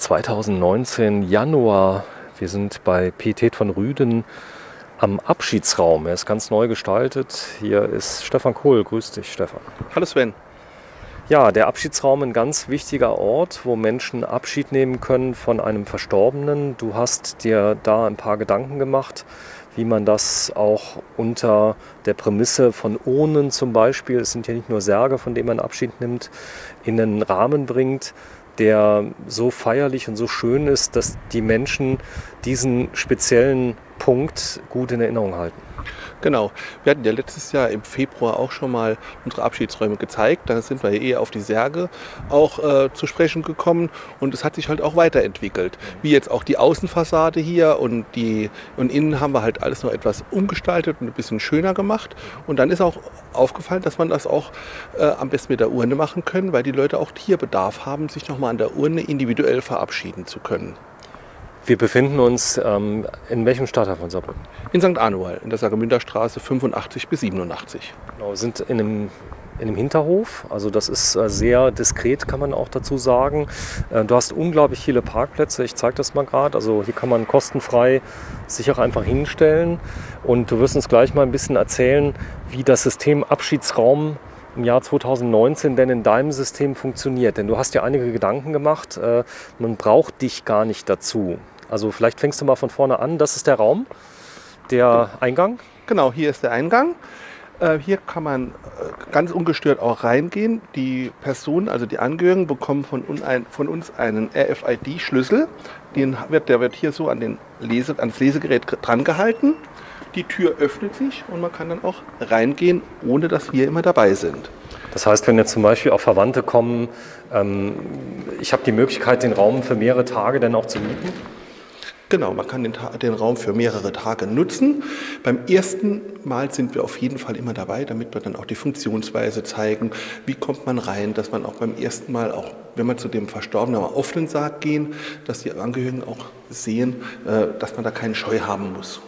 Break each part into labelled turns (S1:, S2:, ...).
S1: 2019 Januar. Wir sind bei Pietät von Rüden am Abschiedsraum. Er ist ganz neu gestaltet. Hier ist Stefan Kohl. Grüß dich, Stefan.
S2: Hallo Sven.
S1: Ja, der Abschiedsraum, ein ganz wichtiger Ort, wo Menschen Abschied nehmen können von einem Verstorbenen. Du hast dir da ein paar Gedanken gemacht, wie man das auch unter der Prämisse von Urnen zum Beispiel, es sind ja nicht nur Särge, von denen man Abschied nimmt, in einen Rahmen bringt, der so feierlich und so schön ist, dass die Menschen diesen speziellen Punkt gut in Erinnerung halten.
S2: Genau, wir hatten ja letztes Jahr im Februar auch schon mal unsere Abschiedsräume gezeigt. Da sind wir eher auf die Särge auch zu sprechen gekommen und es hat sich halt auch weiterentwickelt. Wie jetzt auch die Außenfassade hier und innen haben wir halt alles noch etwas umgestaltet und ein bisschen schöner gemacht. Und dann ist auch aufgefallen, dass man das auch am besten mit der Urne machen können, weil die Leute auch hier Bedarf haben, sich nochmal an der Urne individuell verabschieden zu können.
S1: Wir befinden uns in welchem Stadtteil von Saarbrücken?
S2: In St. Anual, in der Saargemünder Straße 85 bis 87.
S1: Genau, wir sind in einem Hinterhof, also das ist sehr diskret, kann man auch dazu sagen. Du hast unglaublich viele Parkplätze, ich zeige das mal gerade. Also hier kann man kostenfrei sich auch einfach hinstellen und du wirst uns gleich mal ein bisschen erzählen, wie das System Abschiedsraum im Jahr 2019 denn in deinem System funktioniert. Denn du hast ja einige Gedanken gemacht, man braucht dich gar nicht dazu. Also vielleicht fängst du mal von vorne an, das ist der Raum, der Eingang.
S2: Genau, hier ist der Eingang. Hier kann man ganz ungestört auch reingehen. Die Personen, also die Angehörigen, bekommen von uns einen RFID-Schlüssel. Der wird hier so ans Lesegerät dran gehalten. Die Tür öffnet sich und man kann dann auch reingehen, ohne dass wir immer dabei sind.
S1: Das heißt, wenn jetzt zum Beispiel auch Verwandte kommen, ich habe die Möglichkeit, den Raum für mehrere Tage dann auch zu mieten?
S2: Genau, man kann den Raum für mehrere Tage nutzen. Beim ersten Mal sind wir auf jeden Fall immer dabei, damit wir dann auch die Funktionsweise zeigen. Wie kommt man rein, dass man auch beim ersten Mal, auch wenn man zu dem Verstorbenen am offenen Sarg gehen, dass die Angehörigen auch sehen, dass man da keine Scheu haben muss.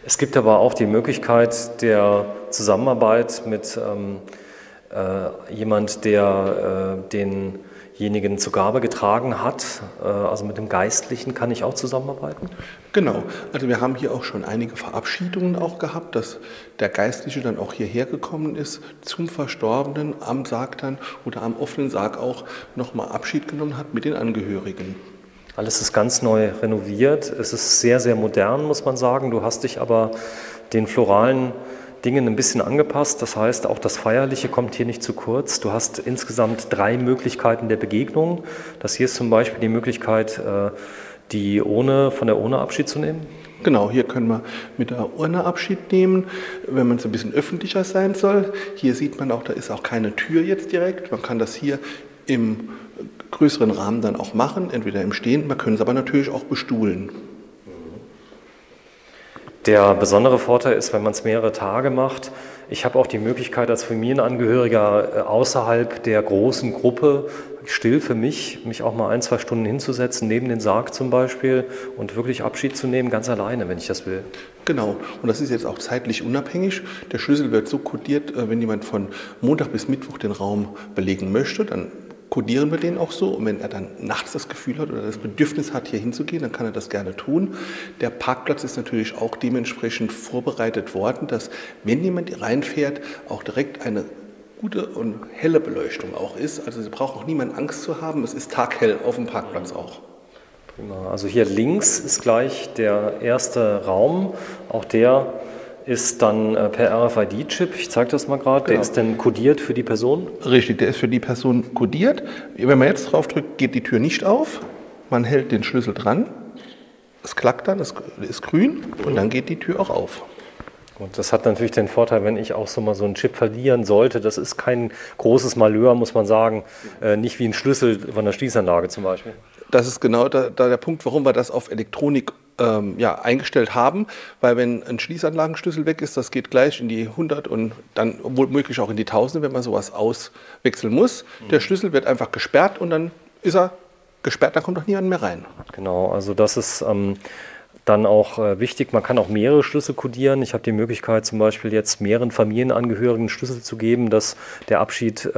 S1: Es gibt aber auch die Möglichkeit der Zusammenarbeit mit jemand, der denjenigen zur Gabe getragen hat. Also mit dem Geistlichen kann ich auch zusammenarbeiten?
S2: Genau, also wir haben hier auch schon einige Verabschiedungen auch gehabt, dass der Geistliche dann auch hierher gekommen ist, zum Verstorbenen am Sarg dann oder am offenen Sarg auch nochmal Abschied genommen hat mit den Angehörigen.
S1: Alles ist ganz neu renoviert. Es ist sehr, sehr modern, muss man sagen. Du hast dich aber den floralen Dingen ein bisschen angepasst. Das heißt, auch das Feierliche kommt hier nicht zu kurz. Du hast insgesamt 3 Möglichkeiten der Begegnung. Das hier ist zum Beispiel die Möglichkeit, von der Urne Abschied zu nehmen.
S2: Genau, hier können wir mit der Urne Abschied nehmen, wenn man so ein bisschen öffentlicher sein soll. Hier sieht man auch, da ist auch keine Tür jetzt direkt. Man kann das hier im größeren Rahmen dann auch machen, entweder im Stehen, man kann es aber natürlich auch bestuhlen.
S1: Der besondere Vorteil ist, wenn man es mehrere Tage macht, ich habe auch die Möglichkeit als Familienangehöriger außerhalb der großen Gruppe still für mich auch mal 1-2 Stunden hinzusetzen, neben den Sarg zum Beispiel und wirklich Abschied zu nehmen, ganz alleine, wenn ich das will.
S2: Genau, und das ist jetzt auch zeitlich unabhängig. Der Schlüssel wird so kodiert, wenn jemand von Montag bis Mittwoch den Raum belegen möchte, dann kodieren wir den auch so und wenn er dann nachts das Gefühl hat oder das Bedürfnis hat, hier hinzugehen, dann kann er das gerne tun. Der Parkplatz ist natürlich auch dementsprechend vorbereitet worden, dass, wenn jemand reinfährt, auch direkt eine gute und helle Beleuchtung auch ist. Also Sie brauchen auch niemand Angst zu haben, es ist taghell auf dem Parkplatz auch.
S1: Prima. Also hier links ist gleich der erste Raum, auch der ist dann per RFID-Chip, ich zeige das mal gerade,
S2: Genau.
S1: Der ist dann kodiert für die Person?
S2: Richtig, der ist für die Person kodiert. Wenn man jetzt drauf drückt, geht die Tür nicht auf. Man hält den Schlüssel dran, es klackt dann, es ist grün und dann geht die Tür auch auf.
S1: Und das hat natürlich den Vorteil, wenn ich auch so mal so einen Chip verlieren sollte, das ist kein großes Malheur, muss man sagen, nicht wie ein Schlüssel von der Schließanlage zum Beispiel.
S2: Das ist genau der Punkt, warum wir das auf Elektronik eingestellt haben, weil wenn ein Schließanlagenschlüssel weg ist, das geht gleich in die 100 und dann womöglich auch in die Tausende, wenn man sowas auswechseln muss. Der Schlüssel wird einfach gesperrt und dann ist er gesperrt, da kommt doch niemand mehr rein.
S1: Genau, also das ist dann auch wichtig, man kann auch mehrere Schlüssel kodieren. Ich habe die Möglichkeit zum Beispiel jetzt mehreren Familienangehörigen Schlüssel zu geben, dass der Abschied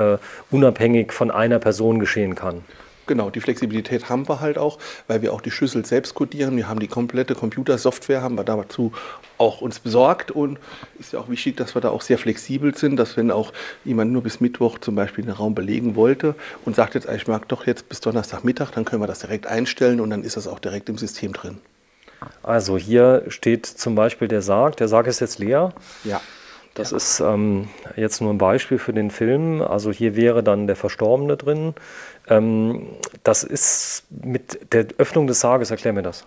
S1: unabhängig von einer Person geschehen kann.
S2: Genau, die Flexibilität haben wir halt auch, weil wir auch die Schlüssel selbst codieren. Wir haben die komplette Computersoftware, haben wir dazu auch uns besorgt und ist ja auch wichtig, dass wir da auch sehr flexibel sind, dass wenn auch jemand nur bis Mittwoch zum Beispiel den Raum belegen wollte und sagt jetzt, ich mag doch jetzt bis Donnerstagmittag, dann können wir das direkt einstellen und dann ist das auch direkt im System drin.
S1: Also hier steht zum Beispiel der Sarg. Der Sarg ist jetzt leer.
S2: Ja.
S1: Das ist jetzt nur ein Beispiel für den Film. Also hier wäre dann der Verstorbene drin. Das ist mit der Öffnung des Sarges, erklär mir das.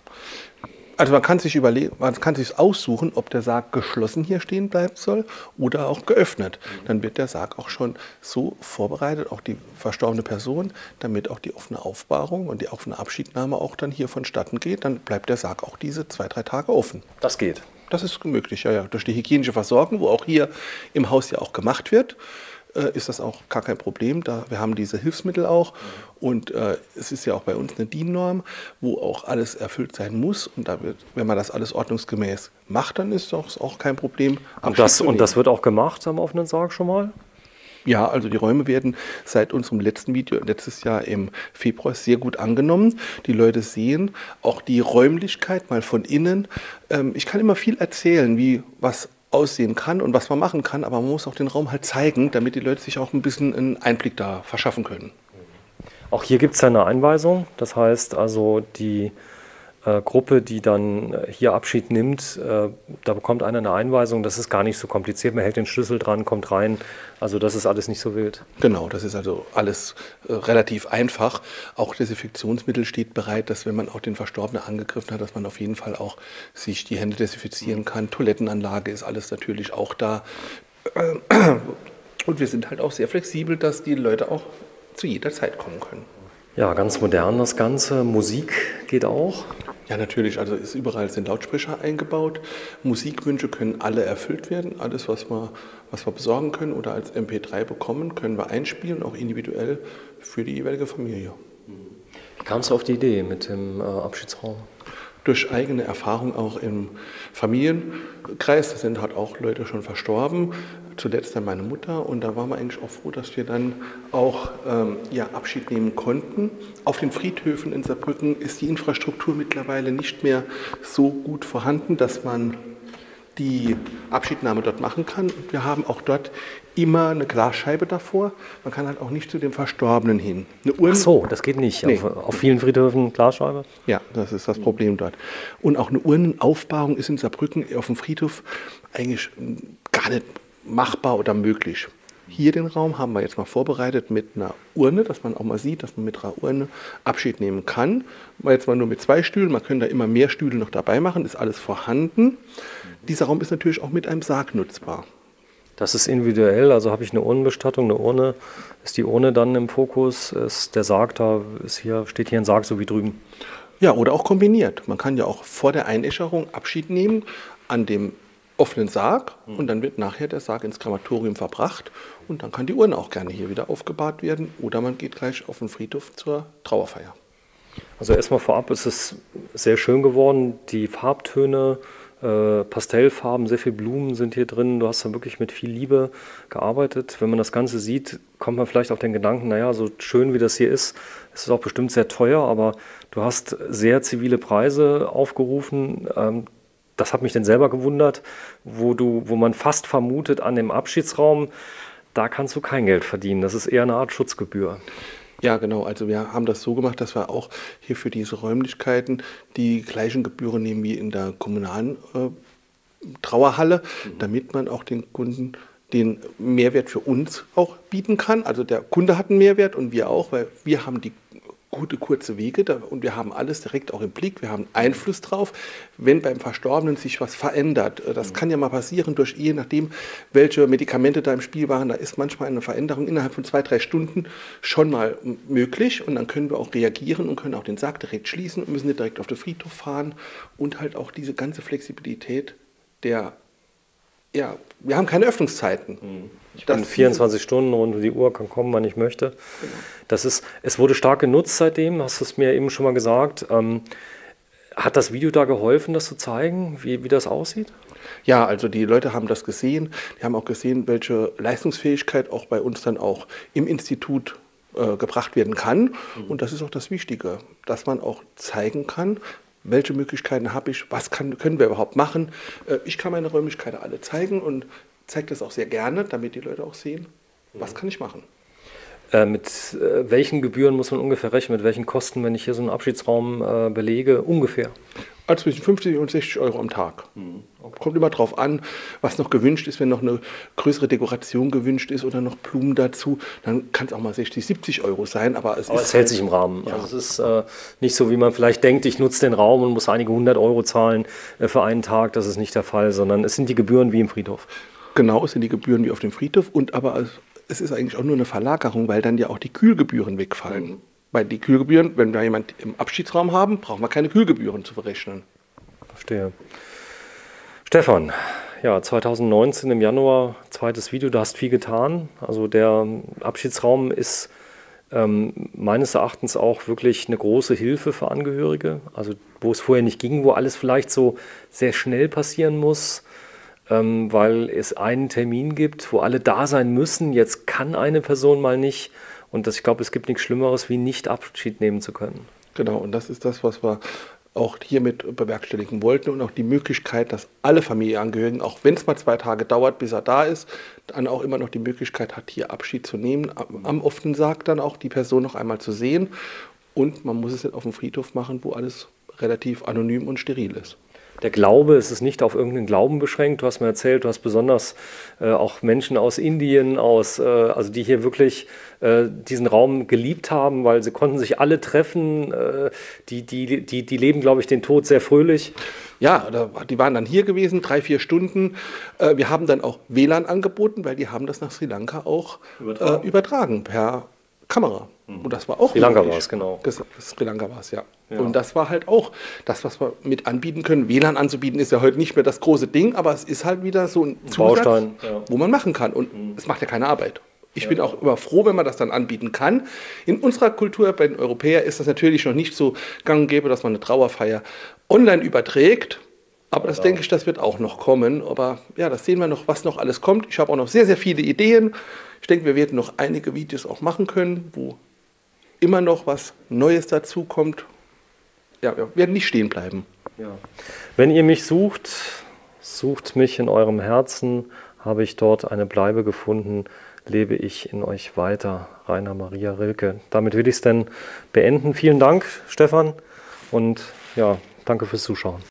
S2: Also man kann sich überlegen, man kann sich aussuchen, ob der Sarg geschlossen hier stehen bleiben soll oder auch geöffnet. Dann wird der Sarg auch schon so vorbereitet, auch die verstorbene Person, damit auch die offene Aufbahrung und die offene Abschiednahme auch dann hier vonstatten geht. Dann bleibt der Sarg auch diese 2-3 Tage offen.
S1: Das geht.
S2: Das ist möglich, ja, ja. Durch die hygienische Versorgung, wo auch hier im Haus ja auch gemacht wird, ist das auch gar kein Problem. Wir haben diese Hilfsmittel auch und es ist ja auch bei uns eine DIN-Norm, wo auch alles erfüllt sein muss. Und wenn man das alles ordnungsgemäß macht, dann ist das auch kein Problem.
S1: Und das wird auch gemacht am offenen Sarg schon mal?
S2: Ja, also die Räume werden seit unserem letzten Video letztes Jahr im Februar sehr gut angenommen. Die Leute sehen auch die Räumlichkeit mal von innen. Ich kann immer viel erzählen, wie was aussehen kann und was man machen kann, aber man muss auch den Raum halt zeigen, damit die Leute sich auch ein bisschen einen Einblick da verschaffen können.
S1: Auch hier gibt es ja eine Einweisung. Das heißt also, die Gruppe, die dann hier Abschied nimmt, da bekommt einer eine Einweisung. Das ist gar nicht so kompliziert. Man hält den Schlüssel dran, kommt rein. Also das ist alles nicht so wild.
S2: Genau, das ist also alles relativ einfach. Auch Desinfektionsmittel steht bereit, dass wenn man auch den Verstorbenen angegriffen hat, dass man auf jeden Fall auch sich die Hände desinfizieren kann. Toilettenanlage ist alles natürlich auch da. Und wir sind halt auch sehr flexibel, dass die Leute auch zu jeder Zeit kommen können.
S1: Ja, ganz modern das Ganze. Musik geht auch.
S2: Ja, natürlich. Also überall sind Lautsprecher eingebaut. Musikwünsche können alle erfüllt werden. Alles, was wir besorgen können oder als MP3 bekommen, können wir einspielen, auch individuell für die jeweilige Familie.
S1: Wie kamst du auf die Idee mit dem Abschiedsraum?
S2: Durch eigene Erfahrung auch im Familienkreis. Da sind halt auch Leute schon verstorben. Zuletzt dann meine Mutter. Und da waren wir eigentlich auch froh, dass wir dann auch Abschied nehmen konnten. Auf den Friedhöfen in Saarbrücken ist die Infrastruktur mittlerweile nicht mehr so gut vorhanden, dass man die Abschiednahme dort machen kann. Und wir haben auch dort immer eine Glasscheibe davor. Man kann halt auch nicht zu dem Verstorbenen hin.
S1: Ach so, das geht nicht. Nee. Auf vielen Friedhöfen Glasscheibe?
S2: Ja, das ist das Problem dort. Und auch eine Urnenaufbahrung ist in Saarbrücken auf dem Friedhof eigentlich gar nicht machbar oder möglich. Hier den Raum haben wir jetzt mal vorbereitet mit einer Urne, dass man auch mal sieht, dass man mit einer Urne Abschied nehmen kann. Jetzt mal nur mit 2 Stühlen, man kann da immer mehr Stühle noch dabei machen, ist alles vorhanden. Dieser Raum ist natürlich auch mit einem Sarg nutzbar.
S1: Das ist individuell, also habe ich eine Urnenbestattung, eine Urne, ist die Urne dann im Fokus, ist der Sarg da, steht hier ein Sarg so wie drüben?
S2: Ja, oder auch kombiniert. Man kann ja auch vor der Einäscherung Abschied nehmen an dem offenen Sarg und dann wird nachher der Sarg ins Krematorium verbracht und dann kann die Urne auch gerne hier wieder aufgebahrt werden oder man geht gleich auf den Friedhof zur Trauerfeier.
S1: Also erstmal vorab ist es sehr schön geworden, die Farbtöne, Pastellfarben, sehr viel Blumen sind hier drin, du hast da wirklich mit viel Liebe gearbeitet. Wenn man das Ganze sieht, kommt man vielleicht auf den Gedanken, naja, so schön wie das hier ist es auch bestimmt sehr teuer, aber du hast sehr zivile Preise aufgerufen. Das hat mich dann selber gewundert, wo man fast vermutet, an dem Abschiedsraum, da kannst du kein Geld verdienen. Das ist eher eine Art Schutzgebühr.
S2: Ja, genau. Also wir haben das so gemacht, dass wir auch hier für diese Räumlichkeiten die gleichen Gebühren nehmen wie in der kommunalen Trauerhalle, damit man auch den Kunden den Mehrwert für uns auch bieten kann. Also der Kunde hat einen Mehrwert und wir auch, weil wir haben die gute, kurze Wege und wir haben alles direkt auch im Blick. Wir haben Einfluss drauf, wenn beim Verstorbenen sich was verändert. Das kann ja mal passieren, je nachdem, welche Medikamente da im Spiel waren. Da ist manchmal eine Veränderung innerhalb von 2-3 Stunden schon mal möglich. Und dann können wir auch reagieren und können auch den Sarg direkt schließen und müssen nicht direkt auf den Friedhof fahren. Und halt auch diese ganze Flexibilität wir haben keine Öffnungszeiten.
S1: Ich bin 24 Stunden rund um die Uhr, kann kommen, wann ich möchte. Genau. Es wurde stark genutzt seitdem, hast du es mir eben schon mal gesagt. Hat das Video da geholfen, das zu zeigen, wie das aussieht?
S2: Ja, also die Leute haben das gesehen. Die haben auch gesehen, welche Leistungsfähigkeit auch bei uns dann auch im Institut gebracht werden kann. Und das ist auch das Wichtige, dass man auch zeigen kann, welche Möglichkeiten habe ich, was können wir überhaupt machen. Ich kann meine Räumlichkeiten alle zeigen und zeige das auch sehr gerne, damit die Leute auch sehen, was kann ich machen.
S1: Mit welchen Gebühren muss man ungefähr rechnen, mit welchen Kosten, wenn ich hier so einen Abschiedsraum belege, ungefähr?
S2: Also zwischen 50 und 60 Euro am Tag. Okay. Kommt immer drauf an, was noch gewünscht ist. Wenn noch eine größere Dekoration gewünscht ist oder noch Blumen dazu, dann kann es auch mal 60, 70 Euro sein. Aber es
S1: hält sich im Rahmen. Ja. Also es ist nicht so, wie man vielleicht denkt, ich nutze den Raum und muss einige 100 Euro zahlen für einen Tag. Das ist nicht der Fall, sondern es sind die Gebühren wie im Friedhof.
S2: Genau, es sind die Gebühren wie auf dem Friedhof. Aber es ist eigentlich auch nur eine Verlagerung, weil dann ja auch die Kühlgebühren wegfallen. Weil die Kühlgebühren, wenn wir jemanden im Abschiedsraum haben, brauchen wir keine Kühlgebühren zu berechnen.
S1: Verstehe. Stefan, ja, 2019 im Januar, zweites Video, du hast viel getan. Also der Abschiedsraum ist meines Erachtens auch wirklich eine große Hilfe für Angehörige. Also wo es vorher nicht ging, wo alles vielleicht so sehr schnell passieren muss, weil es einen Termin gibt, wo alle da sein müssen. Jetzt kann eine Person mal nicht. Und ich glaube, es gibt nichts Schlimmeres, wie nicht Abschied nehmen zu können.
S2: Genau, und das ist das, was wir auch hiermit bewerkstelligen wollten und auch die Möglichkeit, dass alle Familienangehörigen, auch wenn es mal 2 Tage dauert, bis er da ist, dann auch immer noch die Möglichkeit hat, hier Abschied zu nehmen. Am offenen Sarg dann auch die Person noch einmal zu sehen. Und man muss es nicht auf dem Friedhof machen, wo alles relativ anonym und steril ist.
S1: Der Glaube, es ist nicht auf irgendeinen Glauben beschränkt. Du hast mir erzählt, du hast besonders auch Menschen aus Indien, also die hier wirklich diesen Raum geliebt haben, weil sie konnten sich alle treffen. Die leben, glaube ich, den Tod sehr fröhlich.
S2: Ja, die waren dann hier gewesen, 3, 4 Stunden. Wir haben dann auch WLAN angeboten, weil die haben das nach Sri Lanka auch übertragen per Kamera. Und das war auch
S1: Sri Lanka war es, genau.
S2: Sri Lanka war es, ja. Und das war halt auch das, was wir mit anbieten können. WLAN anzubieten ist ja heute nicht mehr das große Ding, aber es ist halt wieder so ein Zusatz,
S1: Baustein,
S2: wo man machen kann. Und es macht ja keine Arbeit. Ich bin auch immer froh, wenn man das dann anbieten kann. In unserer Kultur, bei den Europäern, ist das natürlich noch nicht so gang und gäbe, dass man eine Trauerfeier online überträgt. Aber das denke ich, das wird auch noch kommen. Aber ja, das sehen wir noch, was noch alles kommt. Ich habe auch noch sehr, sehr viele Ideen. Ich denke, wir werden noch einige Videos auch machen können, wo immer noch was Neues dazu kommt. Ja, wir werden nicht stehen bleiben.
S1: Ja. Wenn ihr mich sucht, sucht mich in eurem Herzen. Habe ich dort eine Bleibe gefunden, lebe ich in euch weiter. Rainer Maria Rilke. Damit will ich es dann beenden. Vielen Dank, Stefan. Und ja, danke fürs Zuschauen.